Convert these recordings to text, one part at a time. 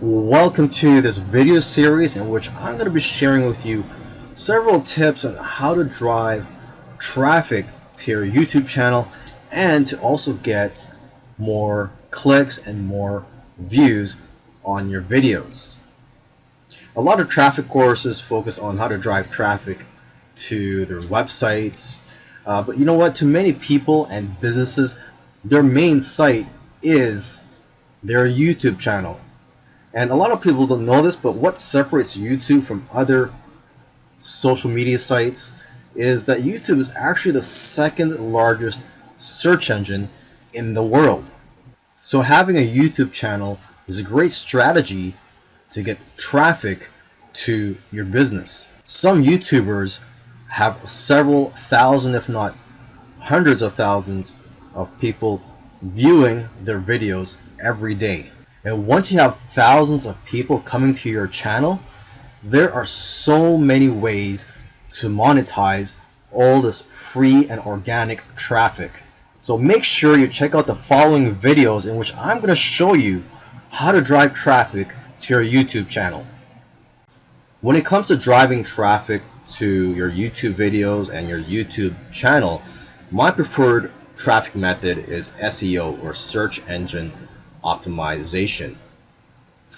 Welcome to this video series in which I'm going to be sharing with you several tips on how to drive traffic to your YouTube channel and to also get more clicks and more views on your videos. A lot of traffic courses focus on how to drive traffic to their websites, but you know what? To many people and businesses, their main site is their YouTube channel. And a lot of people don't know this, but what separates YouTube from other social media sites is that YouTube is actually the second largest search engine in the world. So having a YouTube channel is a great strategy to get traffic to your business. Some YouTubers have several thousand, if not hundreds of thousands of people viewing their videos every day. And once you have thousands of people coming to your channel, there are so many ways to monetize all this free and organic traffic. So make sure you check out the following videos in which I'm going to show you how to drive traffic to your YouTube channel. When it comes to driving traffic to your YouTube videos and your YouTube channel, my preferred traffic method is SEO, or search engine optimization.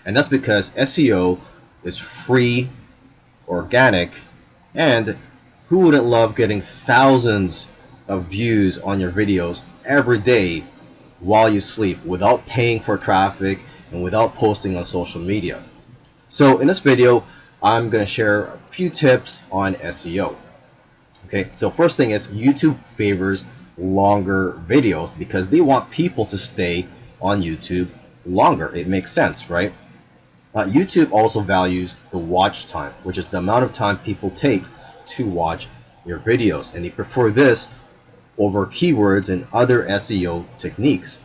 And that's because SEO is free, organic, and who wouldn't love getting thousands of views on your videos every day while you sleep without paying for traffic and without posting on social media? So in this video, I'm going to share a few tips on SEO. Okay, so first thing is YouTube favors longer videos because they want people to stay on YouTube longer. It makes sense, right? YouTube also values the watch time, which is the amount of time people take to watch your videos, and they prefer this over keywords and other SEO techniques.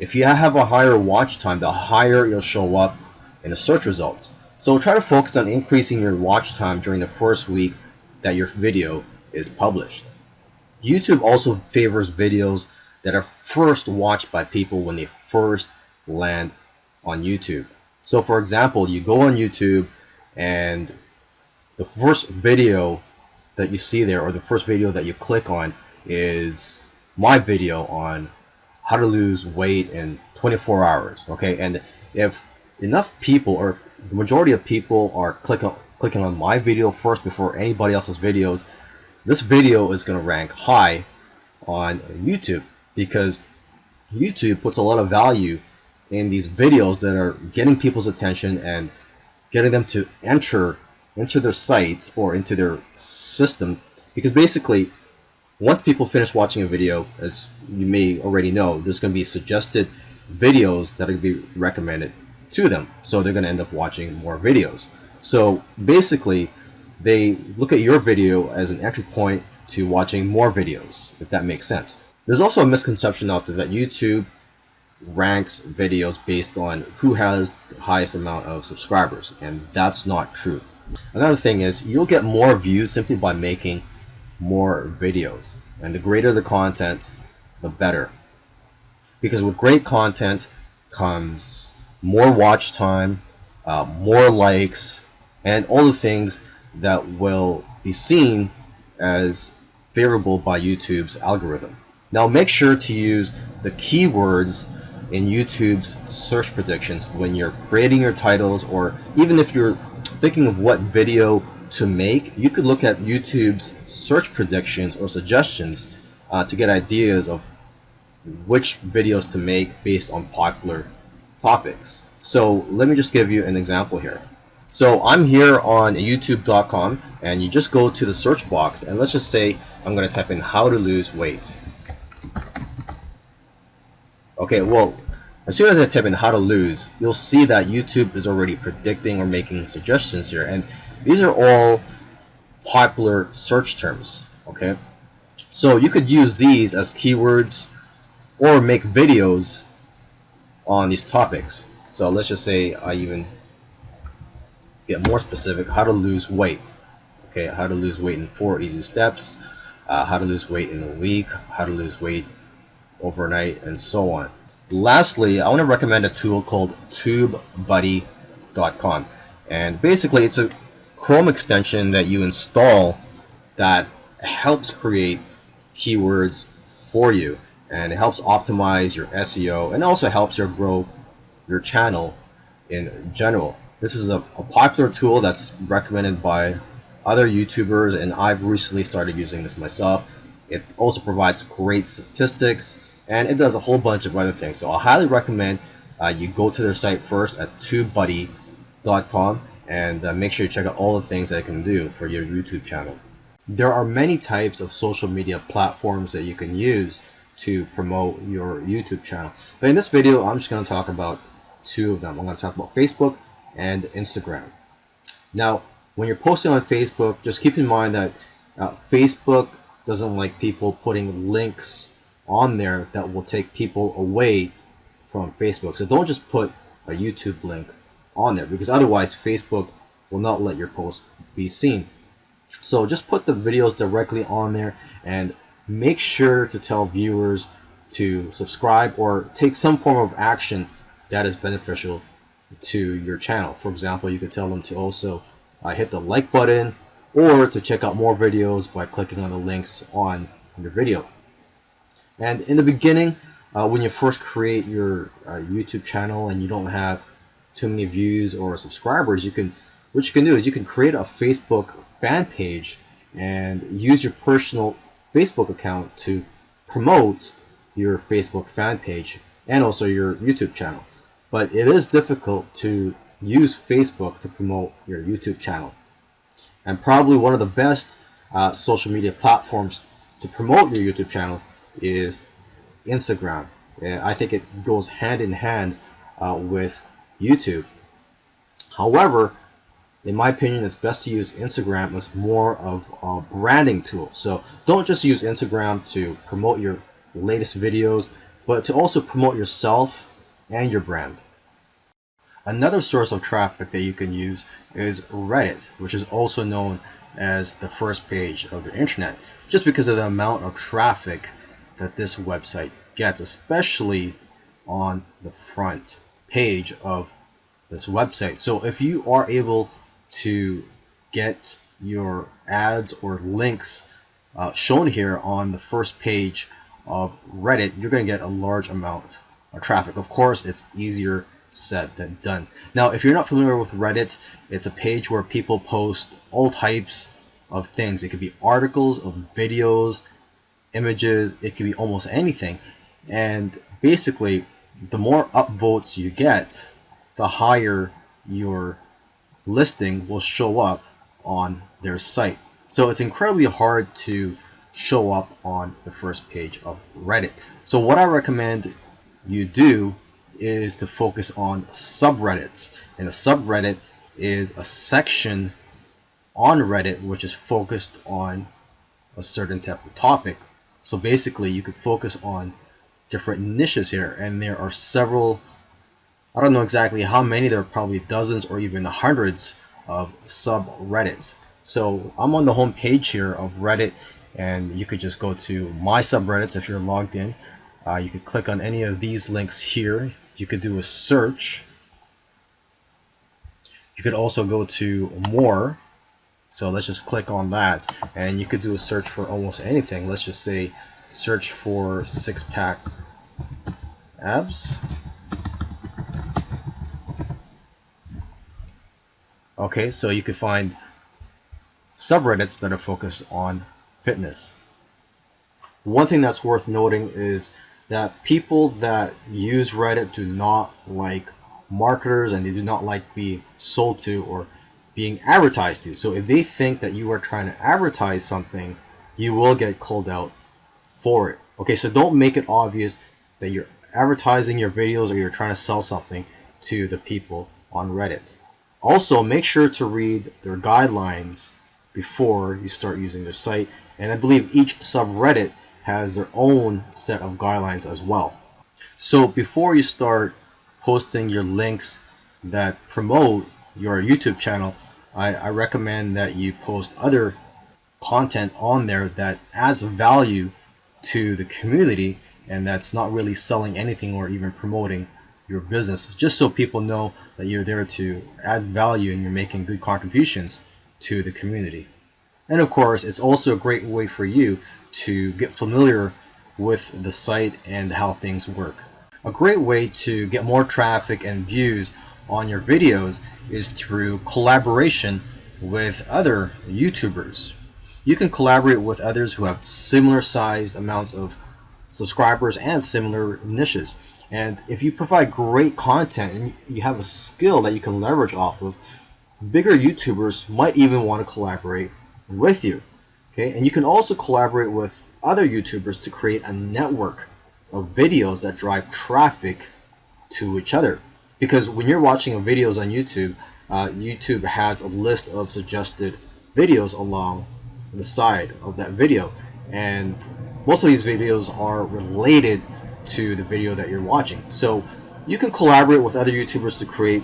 If you have a higher watch time, the higher you'll show up in the search results. So try to focus on increasing your watch time during the first week that your video is published. YouTube also favors videos that are first watched by people when they first land on YouTube. So for example, you go on YouTube and the first video that you see there, or the first video that you click on, is my video on how to lose weight in 24 hours. Okay, and if enough people, or the majority of people, are clicking on my video first before anybody else's videos, this video is going to rank high on YouTube, because YouTube puts a lot of value in these videos that are getting people's attention and getting them to enter into their sites or into their system. Because basically, once people finish watching a video, as you may already know, there's going to be suggested videos that are going to be recommended to them. So they're going to end up watching more videos. So basically, they look at your video as an entry point to watching more videos, if that makes sense. There's also a misconception out there that YouTube ranks videos based on who has the highest amount of subscribers, and that's not true. Another thing is, you'll get more views simply by making more videos, and the greater the content, the better, because with great content comes more watch time, more likes, and all the things that will be seen as favorable by YouTube's algorithm. Now make sure to use the keywords in YouTube's search predictions when you're creating your titles, or even if you're thinking of what video to make, you could look at YouTube's search predictions or suggestions to get ideas of which videos to make based on popular topics. So let me just give you an example here. So I'm here on youtube.com, and you just go to the search box, and let's just say I'm going to type in how to lose weight. Okay, well, as soon as I type in how to lose, you'll see that YouTube is already predicting or making suggestions here, and these are all popular search terms. Okay, so you could use these as keywords or make videos on these topics. So let's just say I even get more specific: how to lose weight. Okay, how to lose weight in 4 easy steps, how to lose weight in a week, how to lose weight overnight, and so on. Lastly, I want to recommend a tool called TubeBuddy reddit.com. And basically, it's a Chrome extension that you install that helps create keywords for you, and it helps optimize your SEO and also helps you grow your channel in general. This is a popular tool that's recommended by other YouTubers, and I've recently started using this myself. It also provides great statistics, and it does a whole bunch of other things. So I highly recommend you go to their site first at TubeBuddy.com and make sure you check out all the things that it can do for your YouTube channel. There are many types of social media platforms that you can use to promote your YouTube channel. But in this video, I'm just going to talk about two of them. I'm going to talk about Facebook and Instagram. Now, when you're posting on Facebook, just keep in mind that Facebook doesn't like people putting links on there that will take people away from Facebook. So don't just put a YouTube link on there, because otherwise Facebook will not let your post be seen. So just put the videos directly on there, and make sure to tell viewers to subscribe or take some form of action that is beneficial to your channel. For example, you could tell them to also hit the like button, or to check out more videos by clicking on the links on your video. And in the beginning, when you first create your YouTube channel and you don't have too many views or subscribers, what you can do is you can create a Facebook fan page and use your personal Facebook account to promote your Facebook fan page and also your YouTube channel. But it is difficult to use Facebook to promote your YouTube channel. And probably one of the best social media platforms to promote your YouTube channel is Instagram. I think it goes hand in hand with YouTube. However, in my opinion, it's best to use Instagram as more of a branding tool. So don't just use Instagram to promote your latest videos, but to also promote yourself and your brand. Another source of traffic that you can use is Reddit, which is also known as the first page of the internet, just because of the amount of traffic that this website gets, especially on the front page of this website. So if you are able to get your ads or links shown here on the first page of Reddit, you're going to get a large amount of traffic. Of course, it's easier said than done. Now, if you're not familiar with Reddit, it's a page where people post all types of things. It could be articles of videos, images, it could be almost anything. And basically, the more upvotes you get, the higher your listing will show up on their site. So it's incredibly hard to show up on the first page of Reddit. So what I recommend you do is to focus on subreddits. And a subreddit is a section on Reddit which is focused on a certain type of topic. So basically you could focus on different niches here, and there are several, I don't know exactly how many, there are probably dozens or even hundreds of subreddits. So I'm on the home page here of Reddit, and you could just go to my subreddits if you're logged in. You could click on any of these links here. You could do a search. You could also go to more. So let's just click on that, and you could do a search for almost anything. Let's just say search for six-pack abs. Okay, so you could find subreddits that are focused on fitness. One thing that's worth noting is that people that use Reddit do not like marketers, and they do not like being sold to or being advertised to. So if they think that you are trying to advertise something, you will get called out for it. Okay, so don't make it obvious that you're advertising your videos or you're trying to sell something to the people on Reddit. Also, make sure to read their guidelines before you start using their site. And I believe each subreddit has their own set of guidelines as well. So before you start posting your links that promote your YouTube channel, I recommend that you post other content on there that adds value to the community and that's not really selling anything or even promoting your business, just so people know that you're there to add value and you're making good contributions to the community. And of course, it's also a great way for you to get familiar with the site and how things work. A great way to get more traffic and views on your videos is through collaboration with other YouTubers. You can collaborate with others who have similar sized amounts of subscribers and similar niches. And if you provide great content and you have a skill that you can leverage off of, bigger YouTubers might even want to collaborate with you. Okay, and you can also collaborate with other YouTubers to create a network of videos that drive traffic to each other. Because when you're watching videos on YouTube, YouTube has a list of suggested videos along the side of that video, and most of these videos are related to the video that you're watching. So you can collaborate with other YouTubers to create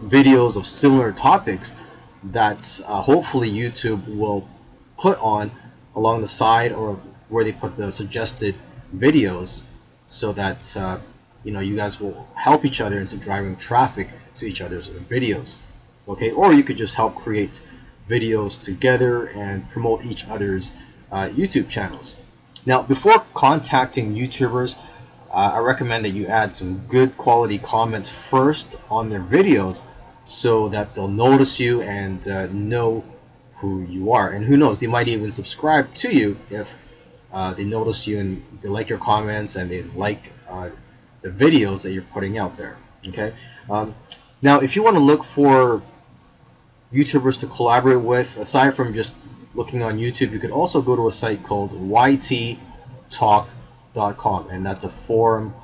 videos of similar topics that hopefully YouTube will put on along the side or where they put the suggested videos, so that you guys will help each other into driving traffic to each other's videos. Okay, or you could just help create videos together and promote each other's YouTube channels. Now, before contacting YouTubers, I recommend that you add some good quality comments first on their videos so that they'll notice you and know who you are. And who knows, they might even subscribe to you if they notice you and they like your comments and they like the videos that you're putting out there. Okay. Now, if you want to look for YouTubers to collaborate with, aside from just looking on YouTube, you could also go to a site called yttalk.com, and that's a forum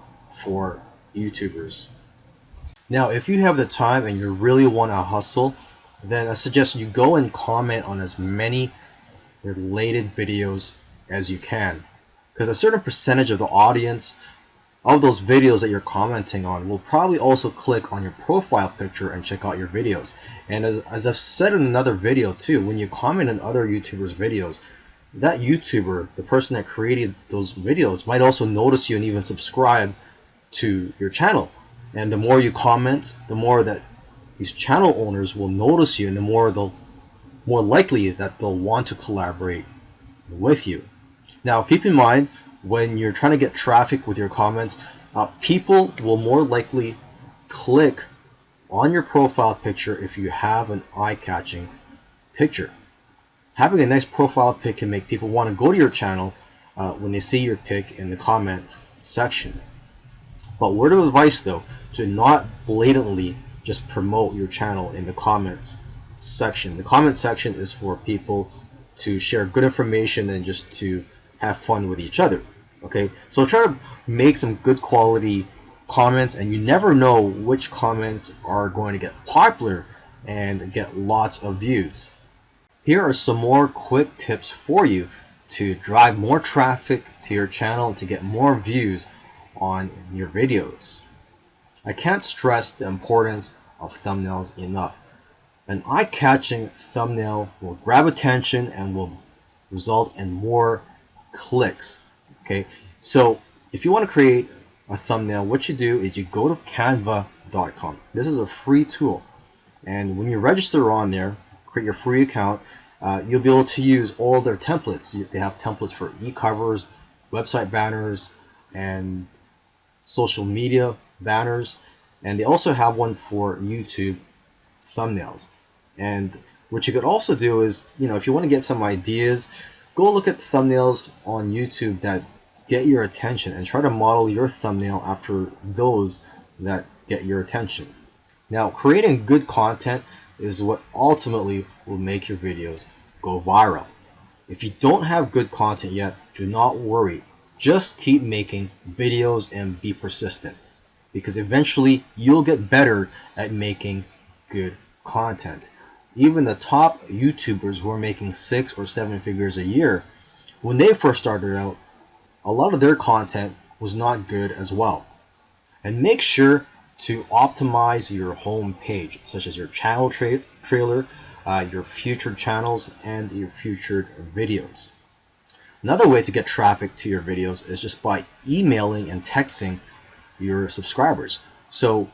for YouTubers. Now, if you have the time and you really want to hustle, then I suggest you go and comment on as many related videos as you can, because a certain percentage of the audience of those videos that you're commenting on will probably also click on your profile picture and check out your videos. And as I've said in another video too, when you comment on other YouTubers' videos, that YouTuber, the person that created those videos, might also notice you and even subscribe to your channel. And the more you comment, the more that these channel owners will notice you, and the more likely that they'll want to collaborate with you. Now, keep in mind, when you're trying to get traffic with your comments, people will more likely click on your profile picture if you have an eye-catching picture. Having a nice profile pic can make people want to go to your channel when they see your pic in the comment section. But word of advice though, to not blatantly just promote your channel in the comments section. The comment section is for people to share good information and just to have fun with each other. Okay, so try to make some good quality comments, and you never know which comments are going to get popular and get lots of views. Here are some more quick tips for you to drive more traffic to your channel and to get more views on your videos. I can't stress the importance of thumbnails enough. An eye-catching thumbnail will grab attention and will result in more clicks. Okay, so if you want to create a thumbnail, what you do is you go to canva.com. This is a free tool, and when you register on there, create your free account, you'll be able to use all their templates. They have templates for e-covers, website banners, and social media banners, and they also have one for YouTube thumbnails. And what you could also do is, if you want to get some ideas, go look at thumbnails on YouTube that get your attention and try to model your thumbnail after those that get your attention. Now, creating good content is what ultimately will make your videos go viral. If you don't have good content yet, do not worry. Just keep making videos and be persistent, because eventually you'll get better at making good content. Even the top YouTubers who are making 6 or 7 figures a year, when they first started out, a lot of their content was not good as well. And make sure to optimize your home page, such as your channel trailer, your featured channels, and your featured videos. Another way to get traffic to your videos is just by emailing and texting your subscribers. So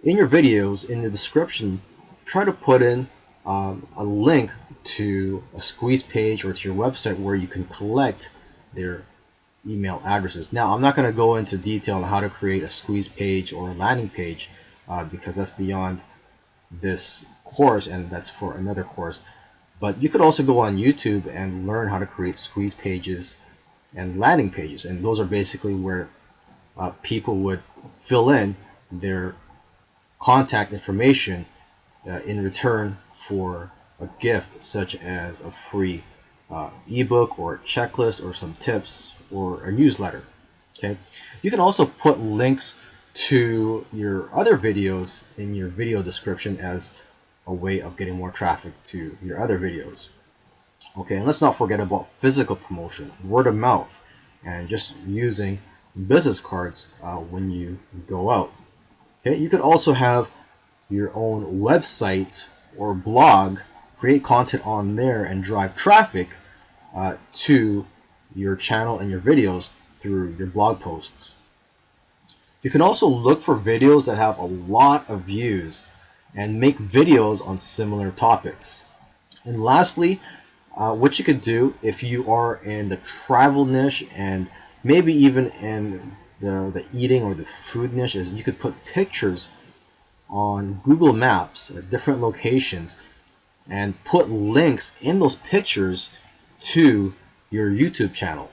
in your videos, in the description, try to put in a link to a squeeze page or to your website where you can collect their email addresses. Now, I'm not going to go into detail on how to create a squeeze page or a landing page because that's beyond this course and that's for another course. But you could also go on YouTube and learn how to create squeeze pages and landing pages. And those are basically where people would fill in their contact information in return for a gift, such as a free ebook or a checklist or some tips or a newsletter. Okay, you can also put links to your other videos in your video description as a way of getting more traffic to your other videos. Okay, and let's not forget about physical promotion, word of mouth, and just using business cards when you go out. Okay, you could also have your own website or blog, create content on there, and drive traffic to your channel and your videos through your blog posts. You can also look for videos that have a lot of views and make videos on similar topics. And lastly, what you could do if you are in the travel niche and maybe even in the eating or the food niche is you could put pictures on Google Maps at different locations and put links in those pictures to your YouTube channel.